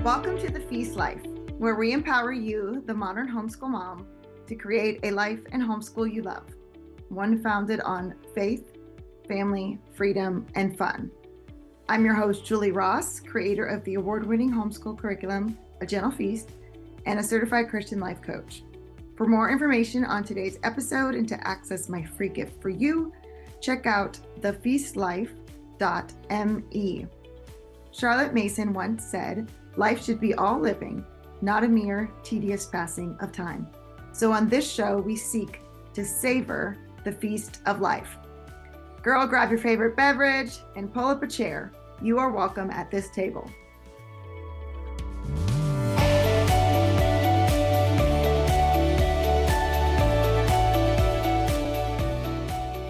Welcome to the Feast Life, where we empower you, the modern homeschool mom, to create a life and homeschool you love, one founded on faith, family, freedom, and fun. I'm your host, Julie Ross, creator of the award-winning homeschool curriculum, A Gentle Feast, and a certified Christian life coach. For more information on today's episode and to access my free gift for you, check out thefeastlife.me. Charlotte Mason once said, "Life should be all living, not a mere tedious passing of time." So on this show, we seek to savor the feast of life. Girl, grab your favorite beverage and pull up a chair. You are welcome at this table.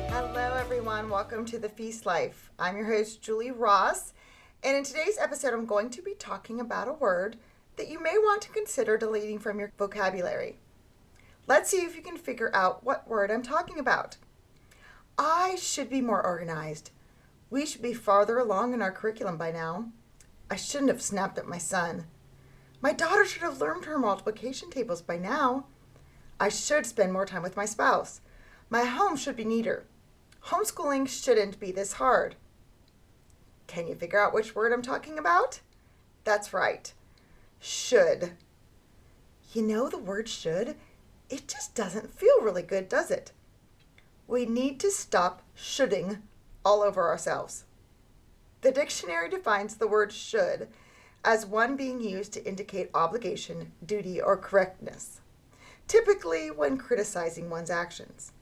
Hello, everyone. Welcome to the Feast Life. I'm your host, Julie Ross. And in today's episode, I'm going to be talking about a word that you may want to consider deleting from your vocabulary. Let's see if you can figure out what word I'm talking about. I should be more organized. We should be farther along in our curriculum by now. I shouldn't have snapped at my son. My daughter should have learned her multiplication tables by now. I should spend more time with my spouse. My home should be neater. Homeschooling shouldn't be this hard. Can you figure out which word I'm talking about? That's right. Should. You know, the word should, it just doesn't feel really good, does it? We need to stop shoulding all over ourselves. The dictionary defines the word should as one being used to indicate obligation, duty, or correctness, typically when criticizing one's actions.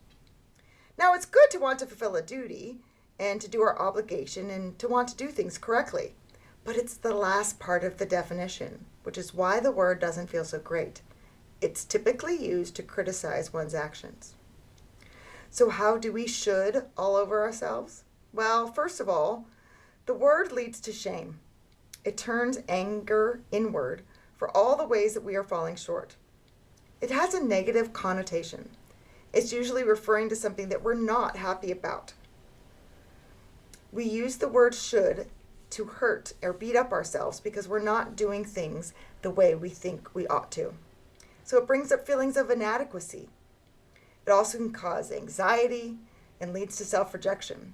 Now, it's good to want to fulfill a duty and to do our obligation and to want to do things correctly. But it's the last part of the definition, which is why the word doesn't feel so great. It's typically used to criticize one's actions. So how do we should all over ourselves? Well, first of all, the word leads to shame. It turns anger inward for all the ways that we are falling short. It has a negative connotation. It's usually referring to something that we're not happy about. We use the word should to hurt or beat up ourselves because we're not doing things the way we think we ought to. So it brings up feelings of inadequacy. It also can cause anxiety and leads to self-rejection.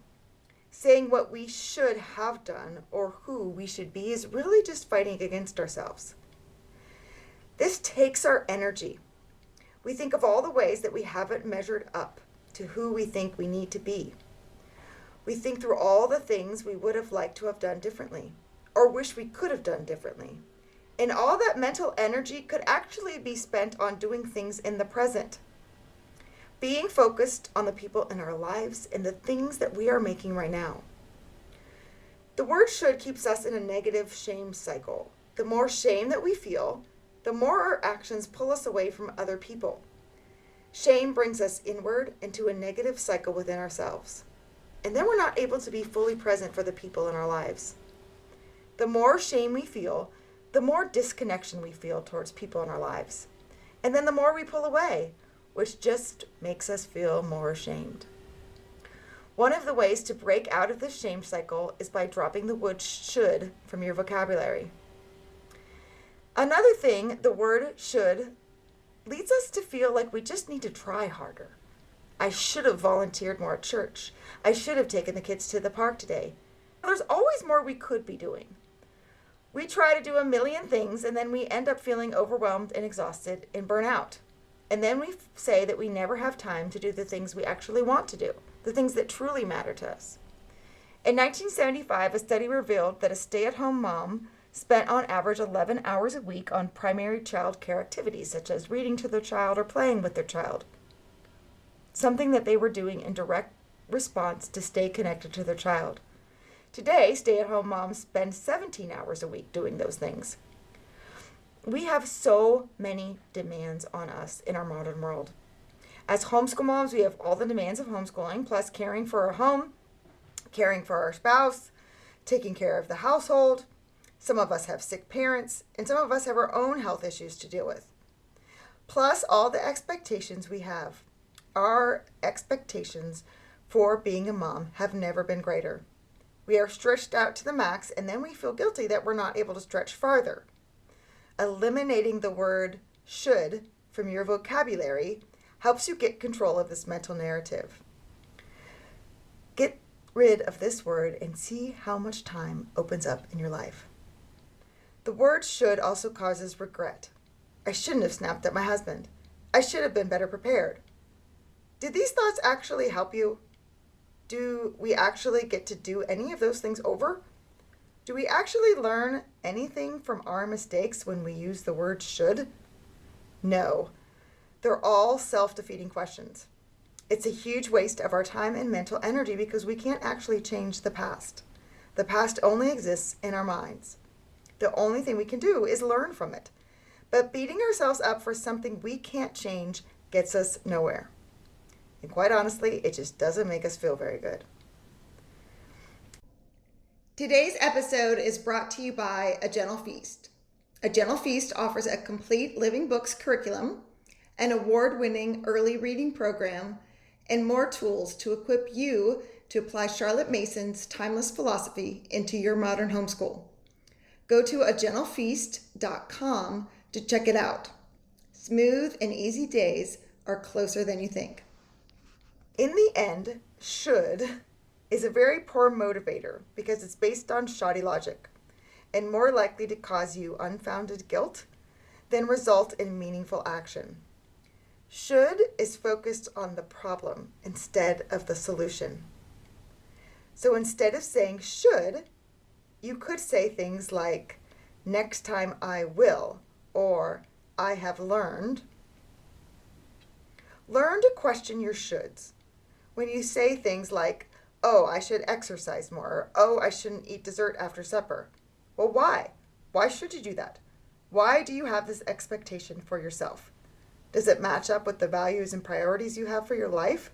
Saying what we should have done or who we should be is really just fighting against ourselves. This takes our energy. We think of all the ways that we haven't measured up to who we think we need to be. We think through all the things we would have liked to have done differently or wish we could have done differently. And all that mental energy could actually be spent on doing things in the present. Being focused on the people in our lives and the things that we are making right now. The word should keeps us in a negative shame cycle. The more shame that we feel, the more our actions pull us away from other people. Shame brings us inward into a negative cycle within ourselves. And then we're not able to be fully present for the people in our lives. The more shame we feel, the more disconnection we feel towards people in our lives. And then the more we pull away, which just makes us feel more ashamed. One of the ways to break out of this shame cycle is by dropping the word should from your vocabulary. Another thing, the word should leads us to feel like we just need to try harder. I should have volunteered more at church. I should have taken the kids to the park today. There's always more we could be doing. We try to do a million things and then we end up feeling overwhelmed and exhausted and burn out. And then we say that we never have time to do the things we actually want to do, the things that truly matter to us. In 1975, a study revealed that a stay-at-home mom spent on average 11 hours a week on primary child care activities such as reading to their child or playing with their child. Something that they were doing in direct response to stay connected to their child. Today, stay-at-home moms spend 17 hours a week doing those things. We have so many demands on us in our modern world. As homeschool moms, we have all the demands of homeschooling, plus caring for our home, caring for our spouse, taking care of the household. Some of us have sick parents, and some of us have our own health issues to deal with. Plus all the expectations we have. Our expectations for being a mom have never been greater. We are stretched out to the max, and then we feel guilty that we're not able to stretch farther. Eliminating the word should from your vocabulary helps you get control of this mental narrative. Get rid of this word and see how much time opens up in your life. The word should also causes regret. I shouldn't have snapped at my husband. I should have been better prepared. Did these thoughts actually help you? Do we actually get to do any of those things over? Do we actually learn anything from our mistakes when we use the word should? No. They're all self-defeating questions. It's a huge waste of our time and mental energy because we can't actually change the past. The past only exists in our minds. The only thing we can do is learn from it. But beating ourselves up for something we can't change gets us nowhere. And quite honestly, it just doesn't make us feel very good. Today's episode is brought to you by A Gentle Feast. A Gentle Feast offers a complete living books curriculum, an award-winning early reading program, and more tools to equip you to apply Charlotte Mason's timeless philosophy into your modern homeschool. Go to agentlefeast.com to check it out. Smooth and easy days are closer than you think. In the end, should is a very poor motivator because it's based on shoddy logic and more likely to cause you unfounded guilt than result in meaningful action. Should is focused on the problem instead of the solution. So instead of saying should, you could say things like, next time I will, or I have learned. Learn to question your shoulds. When you say things like, oh, I should exercise more, or oh, I shouldn't eat dessert after supper. Well, why? Why should you do that? Why do you have this expectation for yourself? Does it match up with the values and priorities you have for your life?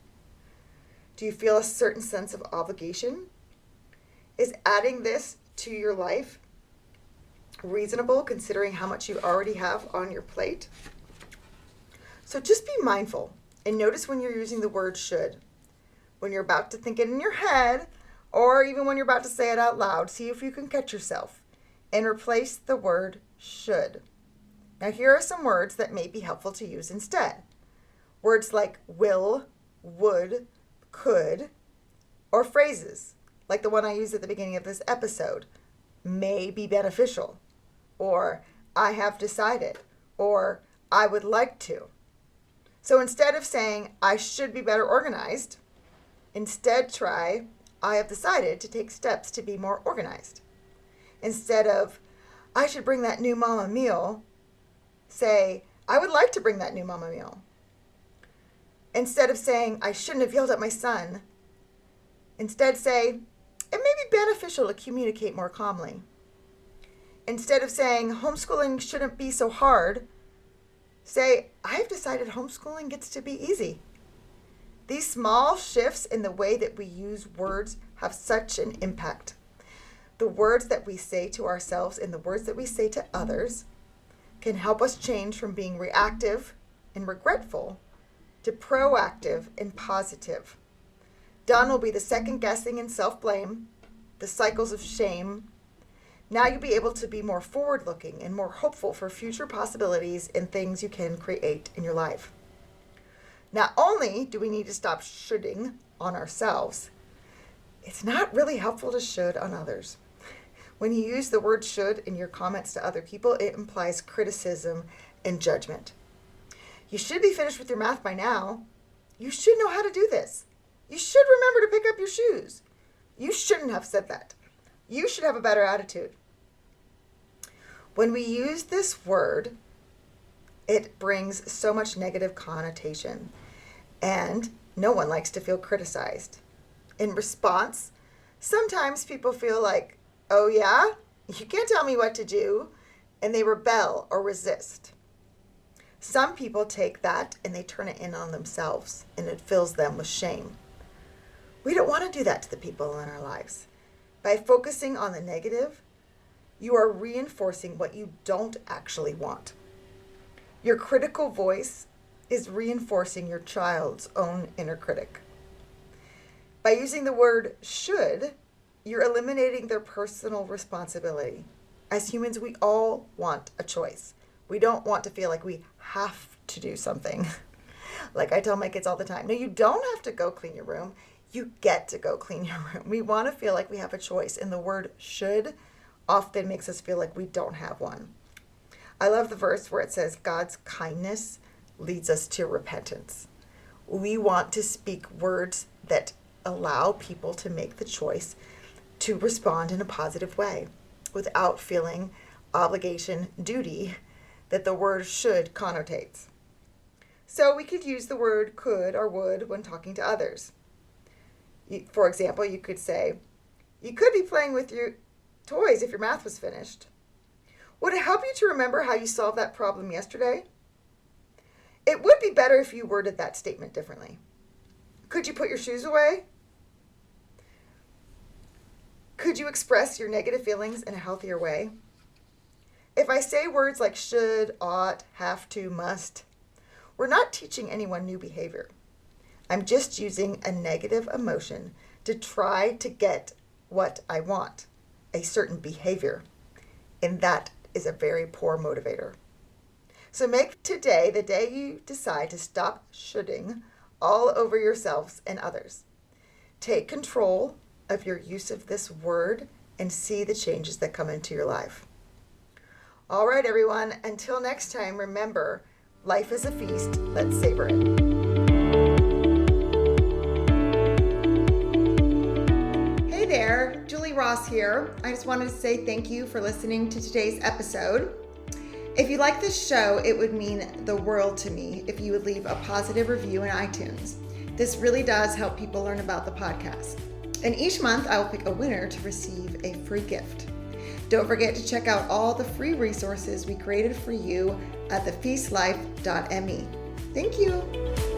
Do you feel a certain sense of obligation? Is adding this to your life reasonable considering how much you already have on your plate? So just be mindful and notice when you're using the word should. When you're about to think it in your head, or even when you're about to say it out loud, see if you can catch yourself and replace the word should. Now here are some words that may be helpful to use instead. Words like will, would, could, or phrases like the one I used at the beginning of this episode, may be beneficial, or I have decided, or I would like to. So instead of saying I should be better organized, instead try I have decided to take steps to be more organized. Instead of I should bring that new mom a meal, say I would like to bring that new mom a meal. Instead of saying I shouldn't have yelled at my son, instead say it may be beneficial to communicate more calmly. Instead of saying homeschooling shouldn't be so hard, say I have decided homeschooling gets to be easy. These small shifts in the way that we use words have such an impact. The words that we say to ourselves and the words that we say to others can help us change from being reactive and regretful to proactive and positive. Done will be the second guessing and self-blame, the cycles of shame. Now you'll be able to be more forward-looking and more hopeful for future possibilities and things you can create in your life. Not only do we need to stop shoulding on ourselves, it's not really helpful to should on others. When you use the word should in your comments to other people, it implies criticism and judgment. You should be finished with your math by now. You should know how to do this. You should remember to pick up your shoes. You shouldn't have said that. You should have a better attitude. When we use this word, it brings so much negative connotation, and no one likes to feel criticized. In response, sometimes people feel like, oh yeah, you can't tell me what to do, and they rebel or resist. Some people take that and they turn it in on themselves, and it fills them with shame. We don't want to do that to the people in our lives. By focusing on the negative, you are reinforcing what you don't actually want. Your critical voice is reinforcing your child's own inner critic. By using the word should, you're eliminating their personal responsibility As humans, we all want a choice. We don't want to feel like we have to do something. Like I tell my kids all the time, no, you don't have to go clean your room. You get to go clean your room. We want to feel like we have a choice, and the word should often makes us feel like we don't have one. I love the verse where it says God's kindness leads us to repentance. We want to speak words that allow people to make the choice to respond in a positive way without feeling obligation, duty that the word should connotates. So we could use the word could or would when talking to others. For example, you could say, you could be playing with your toys if your math was finished. Would it help you to remember how you solved that problem yesterday? It would be better if you worded that statement differently. Could you put your shoes away? Could you express your negative feelings in a healthier way? If I say words like should, ought, have to, must, we're not teaching anyone new behavior. I'm just using a negative emotion to try to get what I want, a certain behavior. And that is a very poor motivator. So make today the day you decide to stop shoulding all over yourselves and others. Take control of your use of this word and see the changes that come into your life. All right, everyone, until next time, remember, life is a feast. Let's savor it. Hey there, Julie Ross here. I just wanted to say thank you for listening to today's episode. If you like this show, it would mean the world to me if you would leave a positive review in iTunes. This really does help people learn about the podcast. And each month, I will pick a winner to receive a free gift. Don't forget to check out all the free resources we created for you at thefeastlife.me. Thank you.